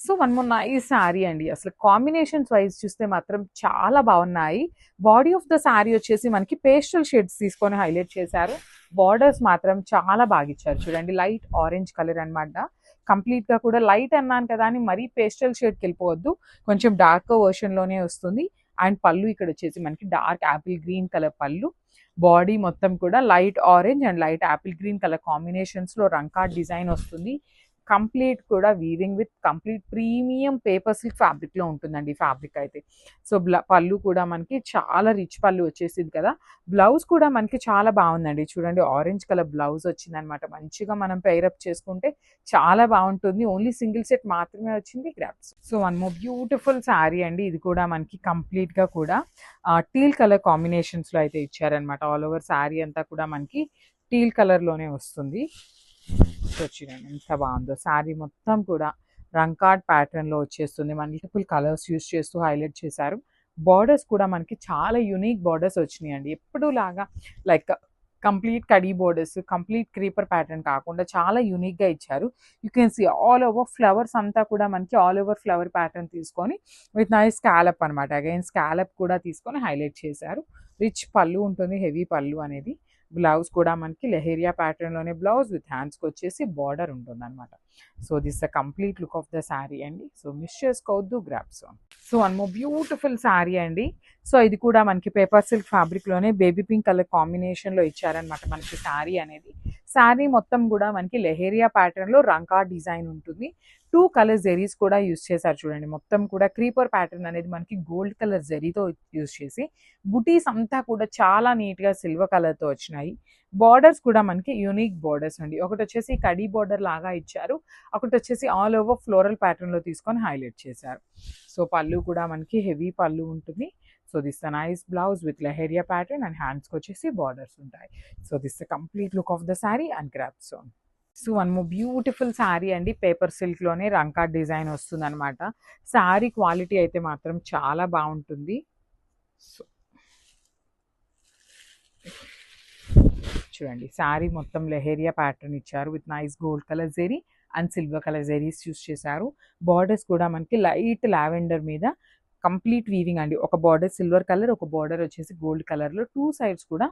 So one more nice sari అండి. అసలు combinations wise చూస్తే మాత్రం చాలా బాగున్నాయి. బాడీ ఆఫ్ ద శారీ వచ్చేసి మనకి పేస్టల్ షేడ్స్ తీసుకొని హైలైట్ చేశారు. బార్డర్స్ మాత్రం చాలా బాగా ఇచ్చారు చూడండి. లైట్ ఆరెంజ్ కలర్ అనమాట. కంప్లీట్ గా కూడా లైట్ అన్నాను కదా అని మరీ పేస్టల్ షేడ్కి వెళ్ళిపోవద్దు, కొంచెం డార్క్ వర్షన్ లోనే వస్తుంది. అండ్ పళ్ళు ఇక్కడ వచ్చేసి మనకి డార్క్ యాపిల్ గ్రీన్ కలర్ పళ్ళు. బాడీ మొత్తం కూడా light orange and light Apple green colour combinations లో రంకాట్ డిజైన్ వస్తుంది. కంప్లీట్ కూడా weaving with complete premium paper silk fabric లో ఉంటుందండి ఫ్యాబ్రిక్ అయితే. సో పళ్ళు కూడా మనకి చాలా రిచ్ పళ్ళు వచ్చేసింది కదా. బ్లౌజ్ కూడా మనకి చాలా బాగుందండి చూడండి. ఆరెంజ్ కలర్ బ్లౌజ్ వచ్చింది అనమాట. మంచిగా మనం పేరప్ చేసుకుంటే చాలా బాగుంటుంది. ఓన్లీ సింగిల్ సెట్ మాత్రమే వచ్చింది. Grasp. So one more beautiful sari అండి. ఇది కూడా మనకి కంప్లీట్ గా కూడా టీల్ కలర్ కాంబినేషన్స్ లో అయితే ఇచ్చారనమాట. ఆల్ ఓవర్ శారీ అంతా కూడా మనకి టీల్ కలర్ లోనే వస్తుంది. చూడండి ఎంత బాగుందో. శారీ మొత్తం కూడా రంకాట్ ప్యాటర్న్ లో వచ్చేస్తుంది. మల్టిపుల్ కలర్స్ యూస్ చేస్తూ హైలైట్ చేశారు. బార్డర్స్ కూడా మనకి చాలా యూనిక్ బార్డర్స్ వచ్చినాయండి. ఎప్పుడు లాగా లైక్ కంప్లీట్ కడీ బోర్డర్స్, కంప్లీట్ క్రీపర్ ప్యాటర్న్ కాకుండా చాలా యూనిక్ గా ఇచ్చారు. You can see all over flowers అంతా కూడా మనకి ఆల్ ఓవర్ ఫ్లవర్ ప్యాటర్న్ తీసుకొని విత్ నైస్ స్కాలప్ అనమాట. అగైన్ స్కాలప్ కూడా తీసుకొని హైలైట్ చేశారు. రిచ్ పళ్ళు ఉంటుంది, హెవీ పళ్ళు అనేది. బ్లౌజ్ కూడా మనకి లెహేరియా ప్యాటర్న్ లోనే బ్లౌజ్ విత్ హ్యాండ్స్కి వచ్చేసి బార్డర్ ఉంటుంది అనమాట. So this the complete look of the sari అండి. సో మిస్ చేసుకోవద్దు, grasp on. So one more beautiful sari అండి. సో ఇది కూడా మనకి పేపర్ సిల్క్ ఫ్యాబ్రిక్ లోనే బేబీ పింక్ కలర్ కాంబినేషన్ లో ఇచ్చారనమాట మనకి శారీ అనేది. శారీ మొత్తం కూడా మనకి లెహేరియా ప్యాటర్న్ లో రంకా డిజైన్ ఉంటుంది. 2 కలర్ జెరీస్ కూడా యూస్ చేశారు చూడండి. మొత్తం కూడా క్రీపర్ ప్యాటర్న్ అనేది మనకి గోల్డ్ కలర్ జెరీతో యూస్ చేసి బుటీస్ అంతా కూడా చాలా నీట్ గా సిల్వర్ కలర్ తో వచ్చినాయి. బార్డర్స్ కూడా మనకి యూనిక్ బార్డర్స్ అండి. ఒకటి వచ్చేసి కడీ బార్డర్ లాగా ఇచ్చారు, ఒకటి వచ్చేసి ఆల్ ఓవర్ ఫ్లోరల్ ప్యాటర్న్ లో తీసుకొని హైలైట్ చేశారు. సో పళ్ళు కూడా మనకి హెవీ పళ్ళు ఉంటుంది. So this the nice blouse with leheriya pattern and హ్యాండ్స్కి వచ్చేసి బార్డర్స్ ఉంటాయి. So this the complete look of the sari and drapes on. So one more beautiful sari అండి. పేపర్ సిల్క్ లోనే రంకాట్ డిజైన్ వస్తుంది అనమాట. శారీ క్వాలిటీ అయితే మాత్రం చాలా బాగుంటుంది. సో చూడండి శారీ మొత్తం లెహేరియా ప్యాటర్న్ ఇచ్చారు with nice gold colour zari and silver colour zaris use చేశారు. బార్డర్స్ కూడా మనకి లైట్ లావెండర్ మీద కంప్లీట్ వీవింగ్ అండి. ఒక బార్డర్ సిల్వర్ కలర్, ఒక బార్డర్ వచ్చేసి గోల్డ్ కలర్ లో 2 సైడ్స్ కూడా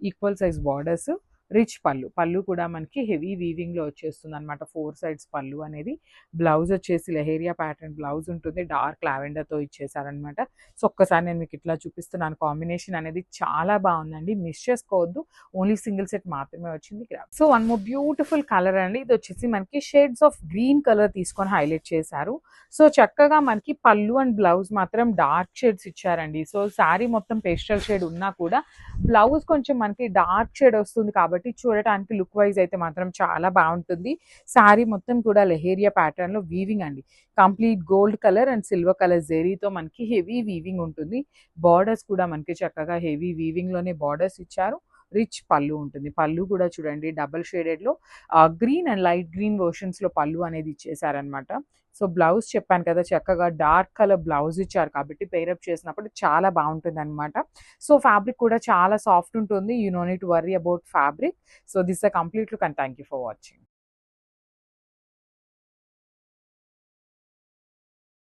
ఈక్వల్ సైజ్ బార్డర్స్. రిచ్ పళ్ళు. పళ్ళు కూడా మనకి హెవీ వీవింగ్ లో వచ్చేస్తుంది అనమాట. 4 సైడ్స్ పళ్ళు అనేది. బ్లౌజ్ వచ్చేసి లెహేరియా ప్యాటర్న్ బ్లౌజ్ ఉంటుంది. డార్క్ లావెండర్ తో ఇచ్చేసారనమాట. సో ఒక్కసారి నేను మీకు ఇట్లా చూపిస్తున్నాను. కాంబినేషన్ అనేది చాలా బాగుందండి. మిస్ చేసుకోవద్దు. ఓన్లీ సింగిల్ సెట్ మాత్రమే వచ్చింది. So one more beautiful colour అండి. ఇది వచ్చేసి మనకి షేడ్స్ ఆఫ్ గ్రీన్ కలర్ తీసుకొని హైలైట్ చేశారు. సో చక్కగా మనకి పళ్ళు అండ్ బ్లౌజ్ మాత్రం డార్క్ షేడ్స్ ఇచ్చారండి. సో శారీ మొత్తం పేస్టల్ షేడ్ ఉన్నా కూడా బ్లౌజ్ కొంచెం మనకి డార్క్ షేడ్ వస్తుంది కాబట్టి చూడటానికి లుక్ వైజ్ అయితే మాత్రం చాలా బాగుంటుంది. శారీ మొత్తం కూడా లెహేరియా ప్యాటర్న్ లో వీవింగ్ అండి. Complete gold colour and silver colour జెరీతో మనకి హెవీ వీవింగ్ ఉంటుంది. బార్డర్స్ కూడా మనకి చక్కగా హెవీ వీవింగ్ లోనే బార్డర్స్ ఇచ్చారు. రిచ్ పళ్ళు ఉంటుంది. పళ్ళు కూడా చూడండి డబల్ షేడెడ్ లో green and light green versions లో పళ్ళు అనేది ఇచ్చేసారనమాట. సో బ్లౌజ్ చెప్పాను కదా చక్కగా డార్క్ కలర్ బ్లౌజ్ ఇచ్చారు కాబట్టి పేరప్ చేసినప్పుడు చాలా బాగుంటుంది అనమాట. సో ఫ్యాబ్రిక్ కూడా చాలా సాఫ్ట్ ఉంటుంది. You know need to worry about fabric. So this a complete look and thank you for watching.